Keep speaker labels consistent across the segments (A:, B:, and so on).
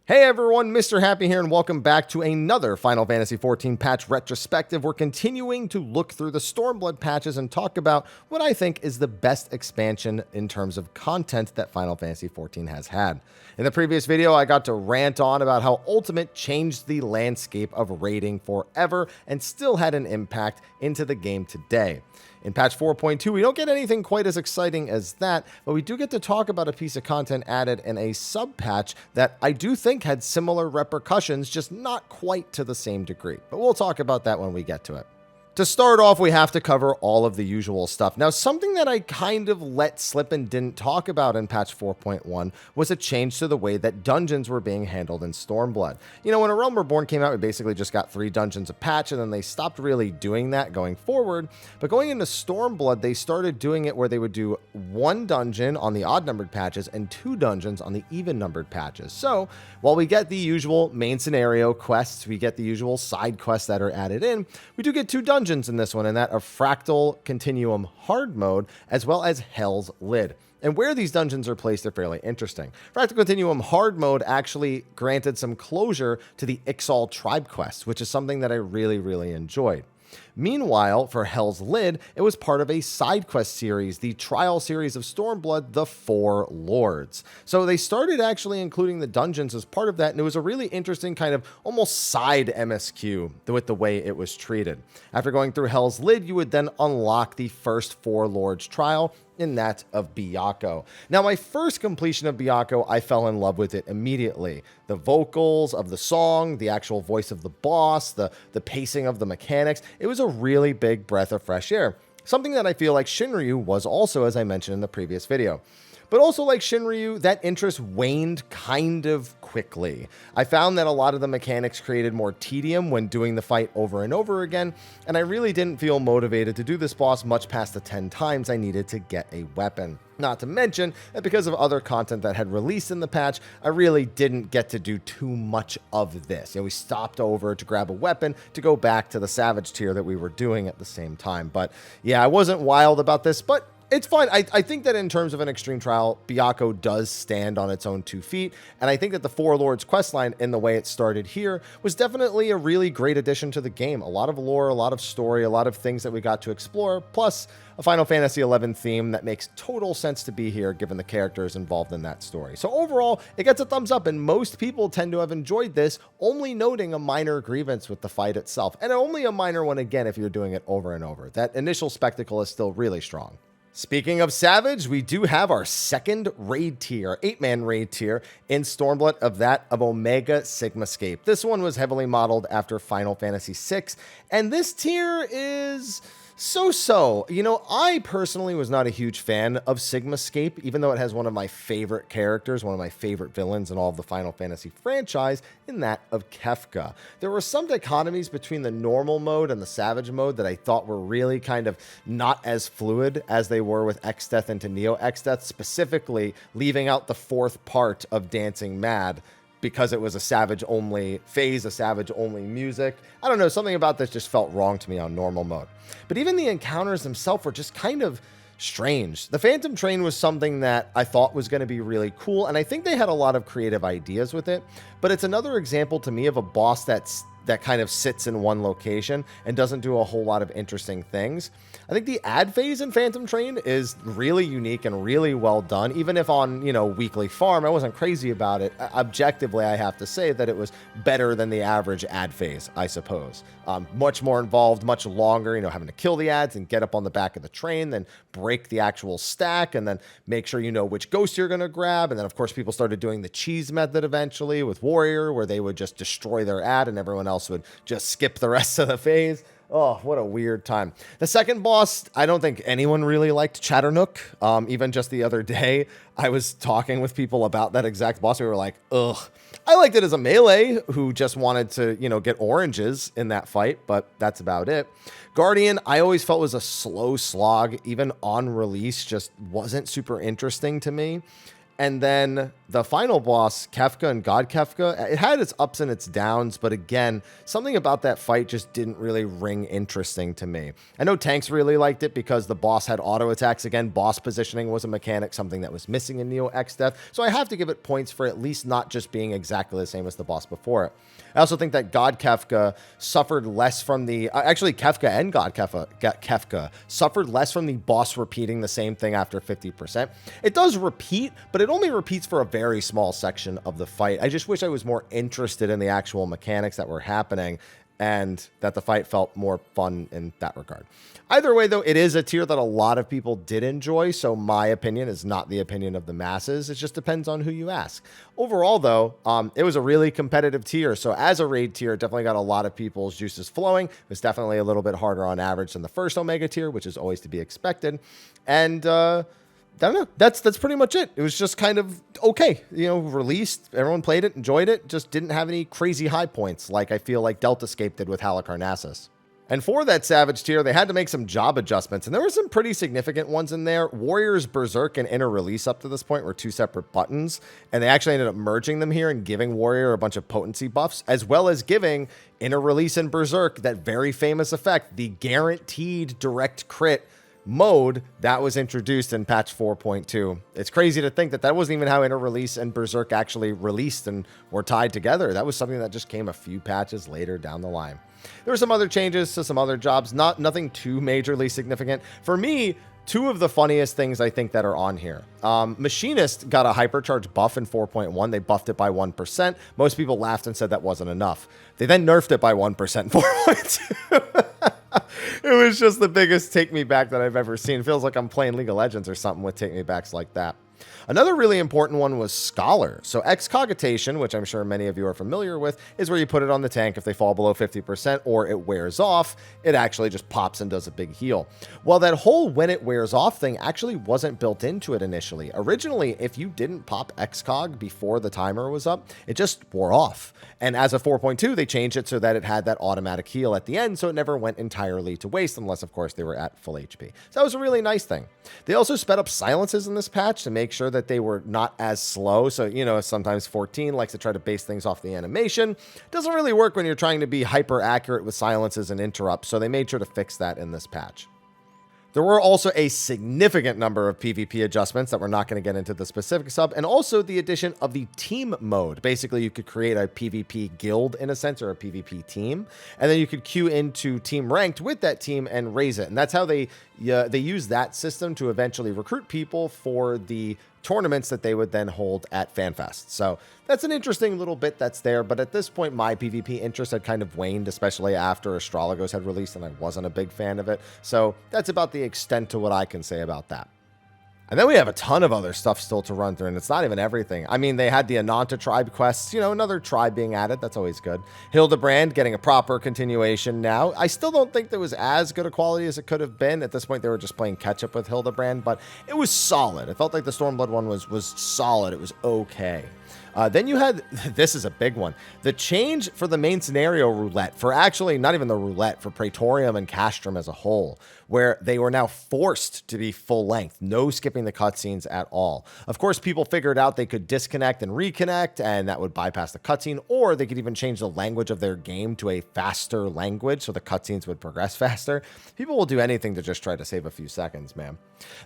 A: Hey everyone, Mr. Happy here, and welcome back to another Final Fantasy XIV patch retrospective. We're continuing to look through the Stormblood patches and talk about what I think is the best expansion in terms of content that Final Fantasy XIV has had. In the previous video, I got to rant on about how Ultimate changed the landscape of raiding forever and still had an impact into the game today. In patch 4.2, we don't get anything quite as exciting as that, but we do get to talk about a piece of content added in a sub-patch that I do think had similar repercussions, just not quite to the same degree. But we'll talk about that when we get to it. To start off, we have to cover all of the usual stuff. Now, something that I kind of let slip and didn't talk about in patch 4.1 was a change to the way that dungeons were being handled in Stormblood. You know, when A Realm Reborn came out, we basically just got 3 dungeons a patch, and then they stopped really doing that going forward. But going into Stormblood, they started doing it where they would do 1 dungeon on the odd-numbered patches and 2 dungeons on the even-numbered patches. So, while we get the usual main scenario quests, we get the usual side quests that are added in, we do get 2 dungeons in this one, and that of Fractal Continuum Hard Mode, as well as Hell's Lid. And where these dungeons are placed are fairly interesting. Fractal Continuum Hard Mode actually granted some closure to the Ixal Tribe quest, which is something that I really enjoyed. Meanwhile, for Hell's Lid, it was part of a side quest series, the trial series of Stormblood, The Four Lords. So they started actually including the dungeons as part of that, and it was a really interesting kind of almost side MSQ with the way it was treated. After going through Hell's Lid, you would then unlock the first Four Lords trial, in that of Byakko. Now, my first completion of Byakko, I fell in love with it immediately. The vocals of the song, the actual voice of the boss, the pacing of the mechanics, it was a really big breath of fresh air. Something that I feel like Shinryu was also, as I mentioned in the previous video. But also like Shinryu, that interest waned kind of quickly. I found that a lot of the mechanics created more tedium when doing the fight over and over again, and I really didn't feel motivated to do this boss much past the 10 times I needed to get a weapon. Not to mention that because of other content that had released in the patch, I really didn't get to do too much of this. You know, we stopped over to grab a weapon to go back to the Savage tier that we were doing at the same time. But yeah, I wasn't wild about this, but it's fine. I think that in terms of an extreme trial, Byakko does stand on its own 2 feet, and I think that the Four Lords questline, in the way it started here, was definitely a really great addition to the game. A lot of lore, a lot of story, a lot of things that we got to explore, plus a Final Fantasy XI theme that makes total sense to be here given the characters involved in that story. So overall, it gets a thumbs up, and most people tend to have enjoyed this, only noting a minor grievance with the fight itself, and only a minor one again if you're doing it over and over. That initial spectacle is still really strong. Speaking of Savage, we do have our second raid tier, 8-man raid tier in Stormblood, of that of Omega Sigmascape. This one was heavily modeled after Final Fantasy VI, and this tier is so-so. You know, I personally was not a huge fan of Sigmascape, even though it has one of my favorite characters, one of my favorite villains in all of the Final Fantasy franchise, in that of Kefka. There were some dichotomies between the normal mode and the Savage mode that I thought were really kind of not as fluid as they were with Exdeath into Neo Exdeath, specifically leaving out the 4th part of Dancing Mad, because it was a Savage-only phase, a Savage-only music. I don't know, something about this just felt wrong to me on normal mode. But even the encounters themselves were just kind of strange. The Phantom Train was something that I thought was going to be really cool, and I think they had a lot of creative ideas with it, but it's another example to me of a boss that kind of sits in one location and doesn't do a whole lot of interesting things. I think the ad phase in Phantom Train is really unique and really well done, even if on, you know, weekly farm, I wasn't crazy about it. Objectively, I have to say that it was better than the average ad phase, I suppose. Much more involved, much longer, you know, having to kill the ads and get up on the back of the train, then break the actual stack, and then make sure you know which ghost you're going to grab. And then, of course, people started doing the cheese method eventually with Warrior, where they would just destroy their ad and everyone else would just skip the rest of the phase. Oh, what a weird time. The second boss, I don't think anyone really liked Chatternook. Even just the other day, I was talking with people about that exact boss. We were like, ugh. I liked it as a melee who just wanted to, you know, get oranges in that fight, but that's about it. Guardian, I always felt was a slow slog. Even on release, just wasn't super interesting to me. And then the final boss, Kefka and God Kefka, it had its ups and its downs, but again, something about that fight just didn't really ring interesting to me. I know Tanks really liked it because the boss had auto attacks. Again, boss positioning was a mechanic, something that was missing in Neo X Death, so I have to give it points for at least not just being exactly the same as the boss before it. I also think that God Kefka suffered less from the... actually, Kefka and God Kefka suffered less from the boss repeating the same thing after 50%. It does repeat, but it only repeats for a very small section of the fight. I just wish I was more interested in the actual mechanics that were happening and that the fight felt more fun in that regard. Either way, though, it is a tier that a lot of people did enjoy, so my opinion is not the opinion of the masses. It just depends on who you ask. Overall, though, it was a really competitive tier, so as a raid tier, it definitely got a lot of people's juices flowing. It was definitely a little bit harder on average than the first Omega tier, which is always to be expected. And I don't know. That's pretty much it. It was just kind of okay. You know, released, everyone played it, enjoyed it, just didn't have any crazy high points like I feel like Deltascape did with Halicarnassus. And for that Savage tier, they had to make some job adjustments, and there were some pretty significant ones in there. Warriors, Berserk, and Inner Release up to this point were two separate buttons, and they actually ended up merging them here and giving Warrior a bunch of potency buffs, as well as giving Inner Release and Berserk that very famous effect, the guaranteed direct crit mode that was introduced in patch 4.2. It's crazy to think that that wasn't even how Inner Release and Berserk actually released and were tied together. That was something that just came a few patches later down the line. There were some other changes to some other jobs, nothing too majorly significant. For me, two of the funniest things I think that are on here. Machinist got a hypercharge buff in 4.1. They buffed it by 1%. Most people laughed and said that wasn't enough. They then nerfed it by 1% in 4.2. It was just the biggest take me back that I've ever seen. It feels like I'm playing League of Legends or something with take me backs like that. Another really important one was Scholar. So Excogitation, which I'm sure many of you are familiar with, is where you put it on the tank. If they fall below 50% or it wears off, it actually just pops and does a big heal. Well, that whole when it wears off thing actually wasn't built into it initially. Originally, if you didn't pop Excog before the timer was up, it just wore off. And as of 4.2, they changed it so that it had that automatic heal at the end, so it never went entirely to waste, unless, of course, they were at full HP. So that was a really nice thing. They also sped up silences in this patch to make sure that they were not as slow. So, you know, sometimes 14 likes to try to base things off the animation. Doesn't really work when you're trying to be hyper accurate with silences and interrupts, so they made sure to fix that in this patch. There were also a significant number of PvP adjustments that we're not going to get into the specifics of, and also the addition of the team mode. Basically, you could create a PvP guild, in a sense, or a PvP team, and then you could queue into team ranked with that team and raise it. And that's how they use that system to eventually recruit people for the tournaments that they would then hold at FanFest. So that's an interesting little bit that's there, but at this point, my PvP interest had kind of waned, especially after Astrologos had released, and I wasn't a big fan of it. So that's about the extent to what I can say about that. And then we have a ton of other stuff still to run through, and it's not even everything. I mean, they had the Ananta tribe quests, you know, another tribe being added. That's always good. Hildebrand getting a proper continuation now. I still don't think there was as good a quality as it could have been. At this point, they were just playing catch up with Hildebrand, but it was solid. It felt like the Stormblood one was solid. It was okay. Then you had, this is a big one, the change for the main scenario roulette, for actually not even the roulette, for Praetorium and Castrum as a whole, where they were now forced to be full length, no skipping the cutscenes at all. Of course, people figured out they could disconnect and reconnect, and that would bypass the cutscene, or they could even change the language of their game to a faster language, so the cutscenes would progress faster. People will do anything to just try to save a few seconds, man.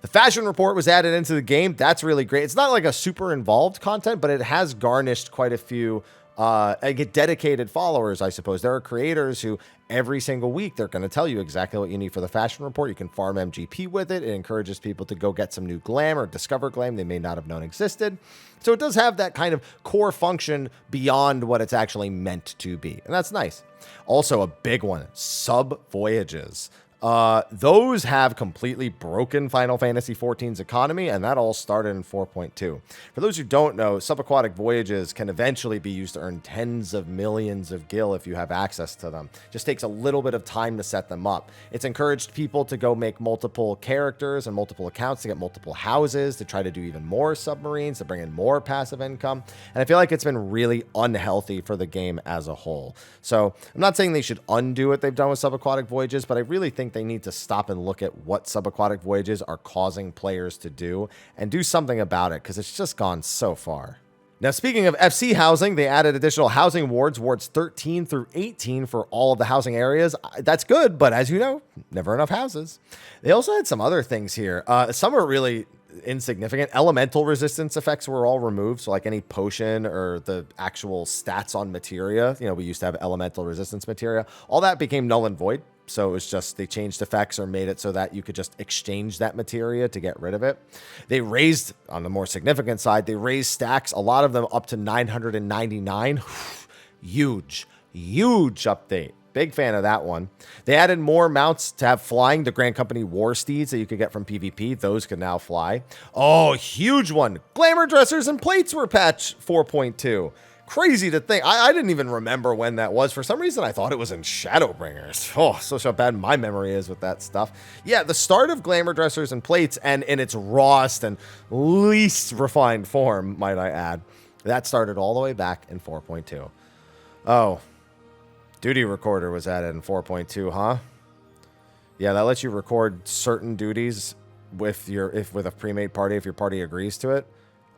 A: The fashion report was added into the game. That's really great. It's not like a super involved content, but it has garnished quite a few dedicated followers, I suppose. There are creators who every single week they're going to tell you exactly what you need for the fashion report. You can farm MGP with it. It encourages people to go get some new glam or discover glam they may not have known existed. So it does have that kind of core function beyond what it's actually meant to be, and that's nice. Also, a big one, sub voyages. Those have completely broken Final Fantasy XIV's economy, and that all started in 4.2. For those who don't know, subaquatic voyages can eventually be used to earn tens of millions of gil if you have access to them. Just takes a little bit of time to set them up. It's encouraged people to go make multiple characters and multiple accounts to get multiple houses, to try to do even more submarines, to bring in more passive income, and I feel like it's been really unhealthy for the game as a whole. So I'm not saying they should undo what they've done with subaquatic voyages, but I really think think they need to stop and look at what subaquatic voyages are causing players to do and do something about it, because it's just gone so far. Now, speaking of FC housing, they added additional housing wards, wards 13 through 18 for all of the housing areas. That's good, but as you know, never enough houses. They also had some other things here. Some are really insignificant. Elemental resistance effects were all removed. So like any potion or the actual stats on materia, we used to have elemental resistance materia. All that became null and void. So it was just, they changed effects or made it so that you could just exchange that materia to get rid of it. They raised, on the more significant side, they raised stacks, a lot of them up to 999. Huge update. Big fan of that one. They added more mounts to have flying. The Grand Company War Steeds that you could get from PvP, those can now fly. Oh, huge one. Glamour dressers and plates were patch 4.2. Crazy to think. I didn't even remember when that was. For some reason, I thought it was in Shadowbringers. Oh, so how bad my memory is with that stuff. Yeah, the start of Glamour Dressers and Plates, and in its rawest and least refined form, might I add, that started all the way back in 4.2. Oh, Duty Recorder was added in 4.2, huh? Yeah, that lets you record certain duties with a pre-made party if your party agrees to it.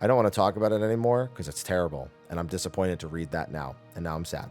A: I don't want to talk about it anymore because it's terrible, and I'm disappointed to read that now, and now I'm sad.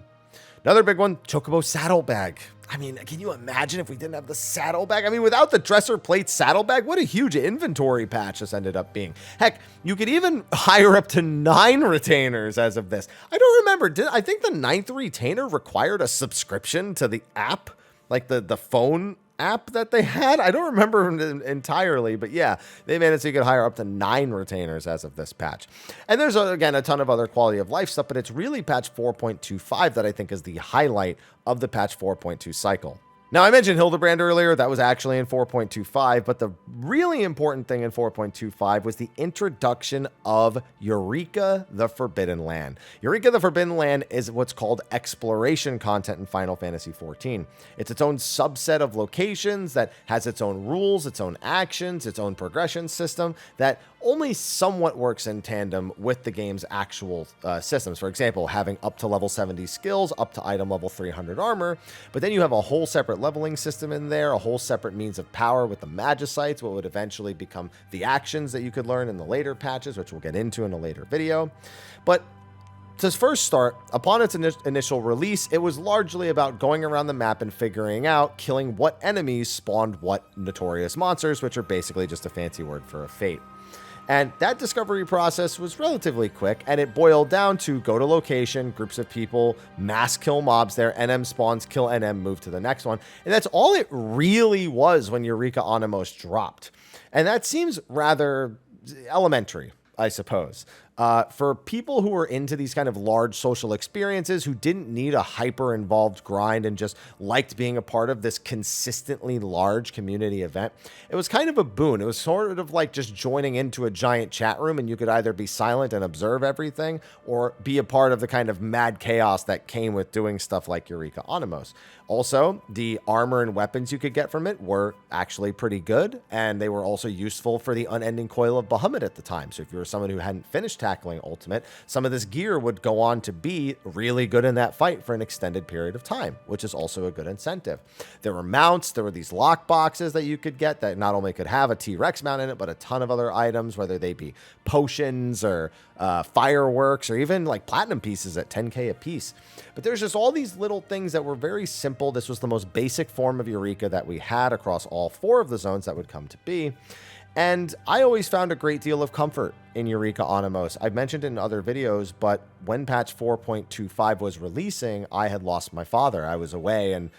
A: Another big one, Chocobo Saddlebag. I mean, can you imagine if we didn't have the saddlebag? I mean, without the dresser plate saddlebag, what a huge inventory patch this ended up being. Heck, you could even hire up to 9 retainers as of this. I don't remember. I think the 9th retainer required a subscription to the app, like the phone app that they had. I don't remember entirely, but yeah, they made it so you could hire up to 9 retainers as of this patch. And there's, again, a ton of other quality of life stuff, but it's really patch 4.25 that I think is the highlight of the patch 4.2 cycle. Now, I mentioned Hildebrand earlier. That was actually in 4.25, but the really important thing in 4.25 was the introduction of Eureka the Forbidden Land. Eureka the Forbidden Land is what's called exploration content in Final Fantasy XIV. It's its own subset of locations that has its own rules, its own actions, its own progression system that only somewhat works in tandem with the game's actual systems. For example, having up to level 70 skills, up to item level 300 armor, but then you have a whole separate leveling system in there, a whole separate means of power with the Magicites, what would eventually become the actions that you could learn in the later patches, which we'll get into in a later video. But to first start, upon its initial release, it was largely about going around the map and figuring out killing what enemies spawned what notorious monsters, which are basically just a fancy word for a fate. And that discovery process was relatively quick, and it boiled down to go to location, groups of people, mass kill mobs there, NM spawns, kill NM, move to the next one. And that's all it really was when Eureka Animos dropped. And that seems rather elementary, I suppose. For people who are into these kind of large social experiences, who didn't need a hyper-involved grind and just liked being a part of this consistently large community event, it was kind of a boon. It was sort of like just joining into a giant chat room, and you could either be silent and observe everything or be a part of the kind of mad chaos that came with doing stuff like Eureka Animos. Also, the armor and weapons you could get from it were actually pretty good, and they were also useful for the unending coil of Bahamut at the time. So if you were someone who hadn't finished tackling Ultimate, some of this gear would go on to be really good in that fight for an extended period of time, which is also a good incentive. There were mounts, there were these lock boxes that you could get that not only could have a T-Rex mount in it, but a ton of other items, whether they be potions or fireworks or even like platinum pieces at 10k a piece. But there's just all these little things that were very simple. This was the most basic form of Eureka that we had across all 4 of the zones that would come to be. And I always found a great deal of comfort in Eureka Animos. I've mentioned it in other videos, but when patch 4.25 was releasing, I had lost my father. I was away and,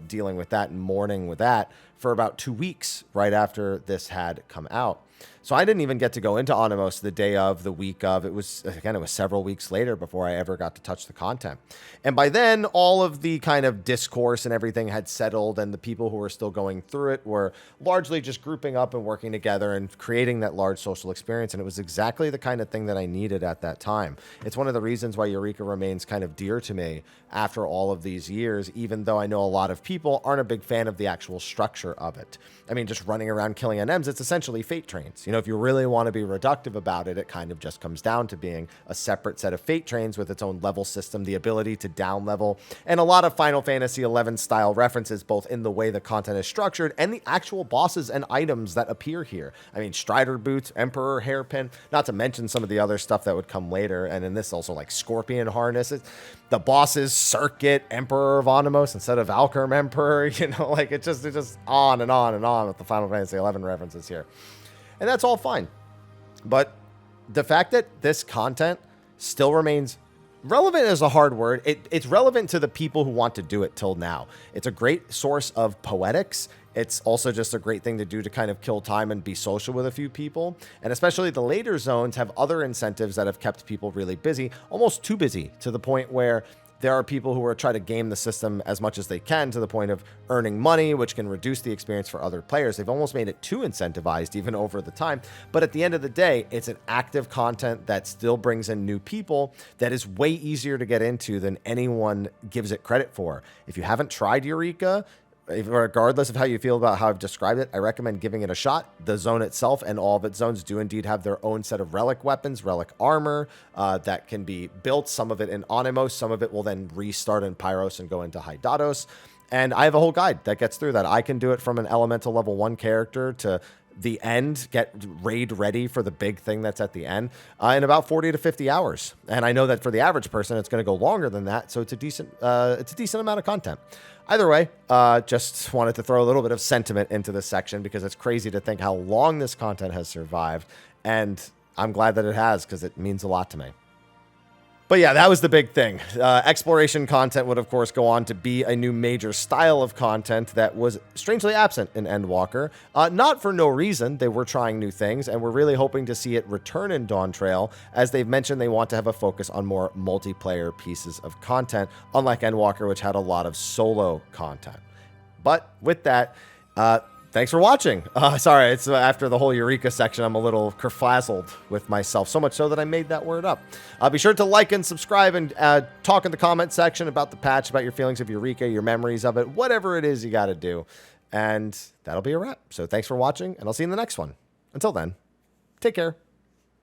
A: dealing with that and mourning with that for about 2 weeks right after this had come out. So I didn't even get to go into Animos the day of, the week of. It was several weeks later before I ever got to touch the content. And by then, all of the kind of discourse and everything had settled, and the people who were still going through it were largely just grouping up and working together and creating that large social experience. And it was exactly the kind of thing that I needed at that time. It's one of the reasons why Eureka remains kind of dear to me after all of these years, even though I know a lot of people aren't a big fan of the actual structure of it. I mean, just running around killing NMs, it's essentially fate trains. if you really want to be reductive about it, it kind of just comes down to being a separate set of fate trains with its own level system, the ability to down level, and a lot of Final Fantasy XI style references, both in the way the content is structured and the actual bosses and items that appear here. I mean, Strider boots, Emperor hairpin, not to mention some of the other stuff that would come later. And in this also like Scorpion harnesses, the bosses, Circuit, Emperor of Onimos instead of Valkyr Emperor, like it's just on and on and on with the Final Fantasy XI references here. And that's all fine. But the fact that this content still remains relevant is a hard word. It's relevant to the people who want to do it till now. It's a great source of poetics. It's also just a great thing to do to kind of kill time and be social with a few people. And especially the later zones have other incentives that have kept people really busy, almost too busy, to the point where there are people who are trying to game the system as much as they can to the point of earning money, which can reduce the experience for other players. They've almost made it too incentivized even over the time. But at the end of the day, it's an active content that still brings in new people that is way easier to get into than anyone gives it credit for. If you haven't tried Eureka, regardless of how you feel about how I've described it, I recommend giving it a shot. The zone itself and all of its zones do indeed have their own set of relic weapons, relic armor that can be built. Some of it in Onimos, some of it will then restart in Pyros and go into Hydatos. And I have a whole guide that gets through that. I can do it from an elemental level 1 character to the end, get raid ready for the big thing that's at the end in about 40 to 50 hours. And I know that for the average person, it's going to go longer than that. So it's a decent amount of content. Either way, just wanted to throw a little bit of sentiment into this section because it's crazy to think how long this content has survived. And I'm glad that it has because it means a lot to me. But yeah, that was the big thing. Exploration content would, of course, go on to be a new major style of content that was strangely absent in Endwalker. Not for no reason. They were trying new things, and we're really hoping to see it return in Dawn Trail. As they've mentioned, they want to have a focus on more multiplayer pieces of content, unlike Endwalker, which had a lot of solo content. But with that, thanks for watching. Sorry, it's after the whole Eureka section, I'm a little kerflazzled with myself, so much so that I made that word up. Be sure to like and subscribe and talk in the comment section about the patch, about your feelings of Eureka, your memories of it, whatever it is you got to do. And that'll be a wrap. So thanks for watching, and I'll see you in the next one. Until then, take care.